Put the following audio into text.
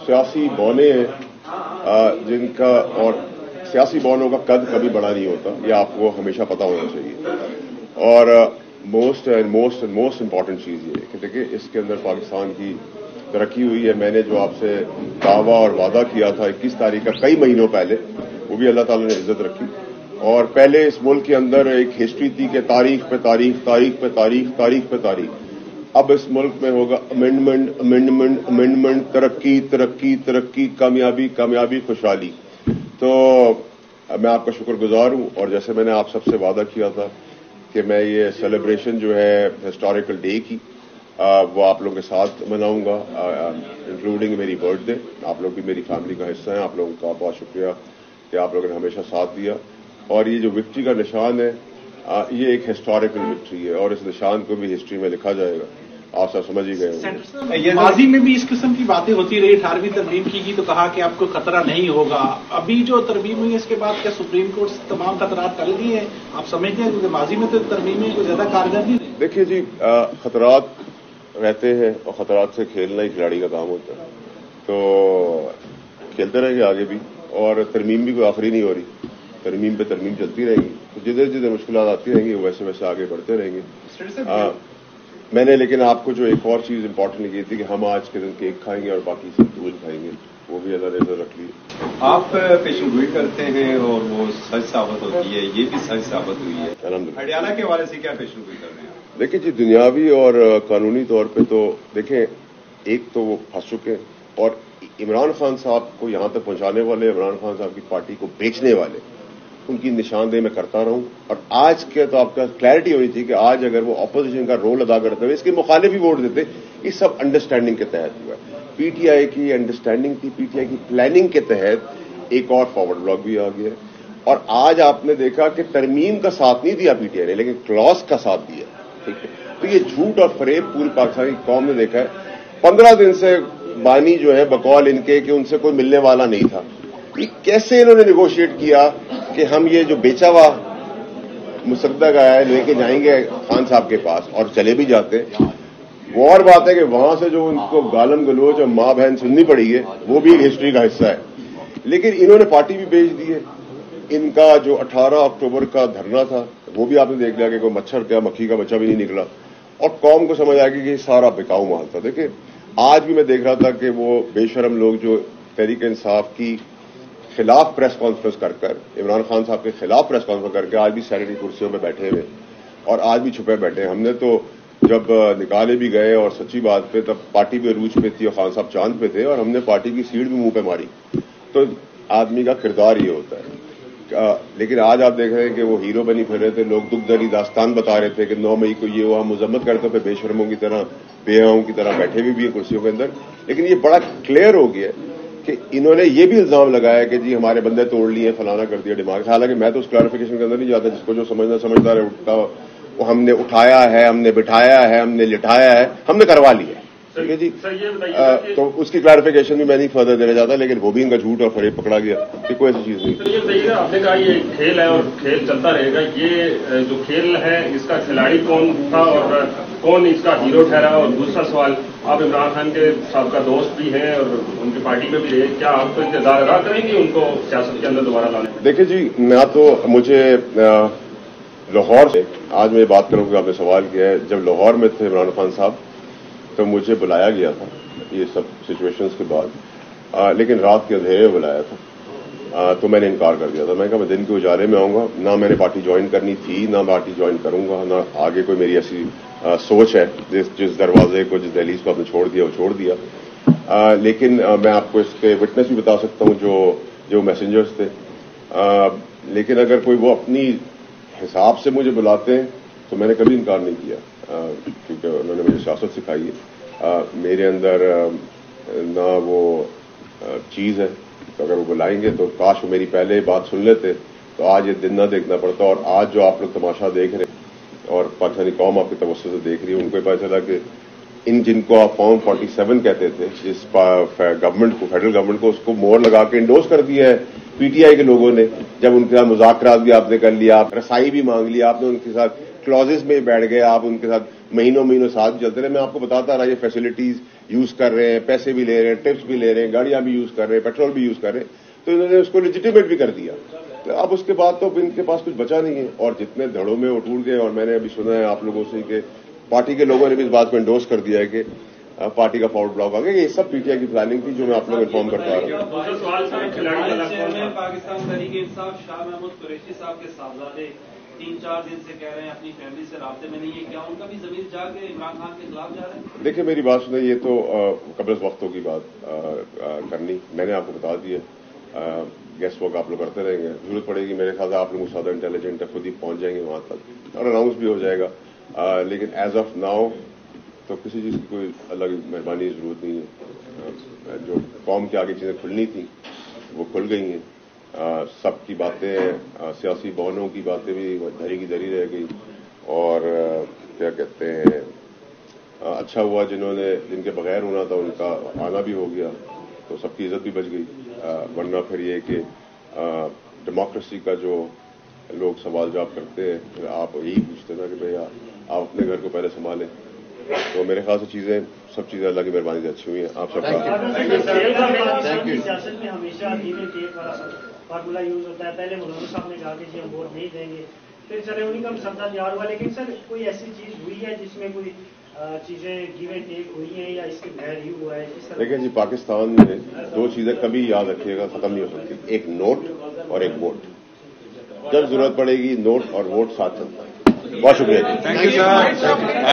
सियासी बौने हैं जिनका, और सियासी बौनों का कद कभी बड़ा नहीं होता, ये आपको हमेशा पता होना चाहिए। और मोस्ट इम्पॉर्टेंट चीज़ ये है कि देखिए इसके अंदर पाकिस्तान की तरक्की हुई है। मैंने जो आपसे दावा और वादा किया था 21 तारीख का कई महीनों पहले, वो भी अल्लाह ताला ने इज्जत रखी। और पहले इस मुल्क के अंदर एक हिस्ट्री थी कि तारीख पे तारीख, तारीख पे तारीख, तारीख पे तारीख। अब इस मुल्क में होगा अमेंडमेंट, अमेंडमेंट, अमेंडमेंट, तरक्की, तरक्की, तरक्की, कामयाबी, कामयाबी, खुशहाली। तो मैं आपका शुक्रगुजार हूं, और जैसे मैंने आप सबसे वादा किया था कि मैं ये सेलिब्रेशन जो है हिस्टोरिकल डे की वो आप लोगों के साथ मनाऊंगा, इंक्लूडिंग मेरी बर्थडे। आप लोग भी मेरी फैमिली का हिस्सा हैं। आप लोगों का बहुत शुक्रिया कि आप लोगों ने हमेशा साथ दिया। और ये जो विक्ट्री का निशान है, ये एक हिस्टोरिकल विक्ट्री है, और इस निशान को भी हिस्ट्री में लिखा जाएगा। आप सब समझ ही गए। माजी में भी इस किस्म की बातें होती रही, 18वीं तरमीम की तो कहा कि आपको खतरा नहीं होगा। अभी जो तरमीम हुई इसके बाद क्या सुप्रीम कोर्ट से तमाम खतरात टल दिए हैं, आप समझते हैं? क्योंकि माजी में तो तरमीमें कोई ज्यादा कारगर नहीं रही। देखिए जी, खतरात रहते हैं, और खतरात से खेलना ही खिलाड़ी का काम होता है। तो खेलते रहेंगे आगे भी, और तरमीम भी कोई आखिरी नहीं हो रही, तरमीम पे तरमीम चलती रहेगी। तो जिधर जिधर मुश्किलात आती रहेंगी वैसे वैसे आगे बढ़ते रहेंगे। मैंने लेकिन आपको जो एक और चीज इंपॉर्टेंट की थी कि हम आज के दिन केक खाएंगे और बाकी सब दूध खाएंगे, वो भी अल्लाह ने नजर रख ली। आप पेशेंगोई करते हैं और वो सच साबित होती है, ये भी सच साबित हुई है। हरियाणा के हवाले से क्या पेशेंगोई कर रहे हैं? देखिए जी, दुनियावी और कानूनी तौर पे तो देखें, एक तो वो फंस चुके हैं, और इमरान खान साहब को यहां तक पहुंचाने वाले, इमरान खान साहब की पार्टी को बेचने वाले, उनकी निशानदेही मैं करता रहूं। और आज के तो आपका क्लैरिटी हुई थी कि आज अगर वो अपोजिशन का रोल अदा करते हुए इसके मुखालिफ भी वोट देते, ये सब अंडरस्टैंडिंग के तहत हुआ। पीटीआई की अंडरस्टैंडिंग थी, पीटीआई की प्लानिंग के तहत एक और फॉरवर्ड ब्लॉक भी आ गया। और आज आपने देखा कि तरमीम का साथ नहीं दिया पीटीआई ने, लेकिन क्लॉज का साथ दिया। ठीक है, तो ये झूठ और फरेब पूरी पाकिस्तानी कौम ने देखा है। 15 दिन से बानी जो है बकौल इनके कि उनसे कोई मिलने वाला नहीं था, ये कैसे इन्होंने नेगोशिएट किया कि हम ये जो बेचा हुआ मुसद्दक आया है लेके जाएंगे खान साहब के पास, और चले भी जाते। वो और बात है कि वहां से जो उनको गालम गलोच और मां बहन सुननी पड़ी है, वो भी एक हिस्ट्री का हिस्सा है। लेकिन इन्होंने पार्टी भी बेच दी है। इनका जो 18 अक्टूबर का धरना था, वो भी आपने देख लिया कि कोई मच्छर क्या मक्खी का बच्चा भी नहीं निकला, और कौम को समझ आ गई कि सारा बिकाऊ माल था। देखिए, आज भी मैं देख रहा था कि वो बेशरम लोग जो तहरीक इंसाफ की खिलाफ प्रेस कॉन्फ्रेंस कर इमरान खान साहब के खिलाफ प्रेस कॉन्फ्रेंस करके आज भी सैनिटरी कुर्सियों पर बैठे हुए, और आज भी छुपे बैठे। हमने तो जब निकाले भी गए और सच्ची बात पे, तब पार्टी भी अरूज पे थी और खान साहब चांद पे थे, और हमने पार्टी की सीट भी मुंह पे मारी। तो आदमी का किरदार ये होता है। लेकिन आज आप देख रहे हैं कि वो हीरो बनी फिर रहे थे, लोग दुख दरी दास्तान बता रहे थे कि 9 मई को ये हुआ, मजम्मत करते थे बेशर्मों की तरह, बेहाओं की तरह बैठे भी हैं कुर्सियों के अंदर। लेकिन ये बड़ा क्लियर हो गया कि इन्होंने ये भी इल्जाम लगाया कि जी हमारे बंदे तोड़ लिए, फलाना कर दिया, दिमाग। हालांकि मैं तो उस क्लैरिफिकेशन के अंदर नहीं जाता, जिसको जो समझना समझदार है, उठता वो हमने उठाया है, हमने बिठाया है, हमने लिटाया है, हमने करवा लिया। ठीक है जी, तो उसकी क्लैरिफिकेशन भी मैं नहीं फर्दर देना चाहता, लेकिन वो भी इनका झूठ और फरेब पकड़ा गया कि कोई ऐसी चीज नहीं। तो ये बताइएगा, आपने कहा ये खेल है और खेल चलता रहेगा, ये जो खेल है इसका खिलाड़ी कौन था और कौन इसका हीरो ठहरा? और दूसरा सवाल, आप इमरान खान के साबका दोस्त भी हैं और उनकी पार्टी में भी रहे, क्या आप तो इंतजार अदा करेंगे उनको सियासत के अंदर दोबारा लाने? देखिए जी, ना तो मुझे लाहौर से, आज मैं बात करूंगा, आपने सवाल किया है, जब लाहौर में थे इमरान खान साहब तो मुझे बुलाया गया था ये सब सिचुएशंस के बाद, लेकिन रात के अंधेरे में बुलाया था, तो मैंने इनकार कर दिया था। मैं कहा मैं दिन के उजाले में आऊंगा, ना मैंने पार्टी ज्वाइन करनी थी, ना पार्टी ज्वाइन करूंगा, ना आगे कोई मेरी ऐसी सोच है। जिस दरवाजे को, जिस दहलीज को आपने छोड़ दिया वो छोड़ दिया। लेकिन मैं आपको इसके विटनेस भी बता सकता हूं जो मैसेंजर्स थे। लेकिन अगर कोई वो अपनी हिसाब से मुझे बुलाते हैं तो मैंने कभी इनकार नहीं किया, क्योंकि उन्होंने मुझे सियासत सिखाई है। मेरे अंदर ना वो चीज़ है, तो अगर वो बुलाएंगे तो काश वो मेरी पहले बात सुन लेते तो आज ये दिन ना देखना पड़ता। और आज जो आप लोग तमाशा देख रहे हैं और पाकिस्तानी कौम आपके तवज्जो से देख रही है, उनको पता चला कि इन जिनको आप फॉर्म 47 कहते थे, जिस गवर्नमेंट को, फेडरल गवर्नमेंट को, उसको मोहर लगा के इंडोर्स कर दिया है पीटीआई के लोगों ने। जब उनके साथ मुज़ाकरात भी आपने कर लिया, आप रसाई भी मांग लिया, आपने उनके साथ क्लॉजेस में बैठ गए, आप उनके साथ महीनों साथ चलते रहे। मैं आपको बताता रहा ये फैसिलिटीज, यूज कर रहे हैं, पैसे भी ले रहे हैं, टिप्स भी ले रहे हैं, गाड़ियां भी यूज कर रहे हैं, पेट्रोल भी यूज कर रहे हैं, तो इन्होंने उसको लेजिटिमेट भी कर दिया। तो अब उसके बाद तो इनके पास कुछ बचा नहीं है, और जितने धड़ों में वो टूट गए। और मैंने अभी सुना है आप लोगों से कि पार्टी के लोगों ने भी इस बात को एंडोर्स कर दिया है कि पार्टी का फॉरवर्ड ब्लॉक आ गया। ये सब पीटीआई की प्लानिंग थी जो मैं आप लोग इन्फॉर्म करता आ रहा हूं। पाकिस्तान तहरीक-ए-इंसाफ शाह महमूद कुरैशी साहब के साहबजादे 3-4 दिन से कह रहे हैं अपनी फैमिली से राब्ते में नहीं है, क्या उनका भी ज़मीर जाके इमरान खान के खिलाफ जा रहे हैं? देखिए मेरी बात सुने, ये तो कब्ल वक्तों की बात करनी, मैंने आपको बता दिया। गेस्ट वर्क आप लोग करते रहेंगे, जरूरत पड़ेगी मेरे ख्याल से आप लोगों को ज्यादा इंटेलिजेंट है, खुद ही पहुंच जाएंगे वहां तक और अनाउंस भी हो जाएगा। लेकिन एज ऑफ नाउ तो किसी चीज की कोई अलग मेहरबानी की जरूरत नहीं है। जो कौम के आगे चीजें खुलनी थी वो खुल गई हैं। सबकी बातें, सियासी बहनों की बातें भी धरी की धरी रह गई। और क्या कहते हैं, अच्छा हुआ जिनके बगैर होना था उनका आना भी हो गया, तो सबकी इज्जत भी बच गई। वरना फिर ये कि डेमोक्रेसी का जो लोग सवाल जवाब करते हैं, आप यही पूछते ना कि भाई आप अपने घर को पहले संभालें। तो मेरे ख्याल से सब चीजें अल्लाह की मेहरबानी से अच्छी हुई हैं। आप सबका सियासत में हमेशा धीरे टेक वाला फार्मूला यूज होता है। पहले मुलायम साहब ने कहा कि जी हम वोट नहीं देंगे, फिर सरेउनी का सत्ता तैयार हुआ। लेकिन सर कोई ऐसी चीज हुई है जिसमें कोई चीजें गिव एंड टेक हुई हैं या इसके बगैर ही हुआ है? देखिए जी, पाकिस्तान में दो चीजें कभी याद रखिएगा खत्म नहीं हो सकती, एक नोट और एक वोट। जब जरूरत पड़ेगी नोट और वोट साथ चलता है। बहुत शुक्रिया जी।